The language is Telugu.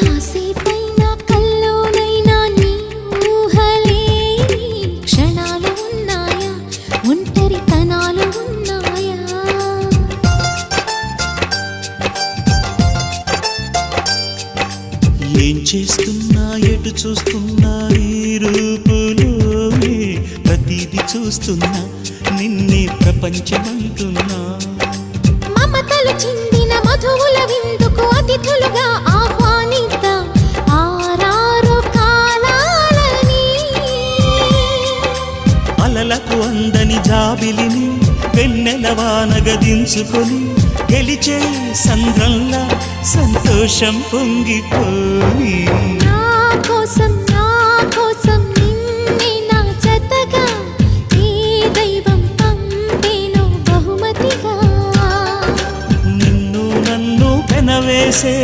కాసేపైనా కల్లోనైనా నీ ఊహలే క్షణాలు ఉన్నాయా, ఒంటరితనాలు ఉన్నాయా? ఏం చేస్తున్నా ఎటు చూస్తున్నా నీ రూపులోనే ప్రతిదీ చూస్తున్నా, నిన్నే ప్రపంచమంటున్నా. మమతలు చిందిన మధువుల విందుకు అతిథులుగా ఆహ్వానిద్దాం ఆరారు కాలాలని. అలలకు అందని జాబిలిని వెన్నెల వానగదించుకొని గెలిచే సంద్రంలా సంతోషం పొంగిపోయి. నా కోసం నిన్నే నా జతగా ఏ దైవం పంపేనో బహుమతిగా. నిన్ను నన్ను పెనవేసే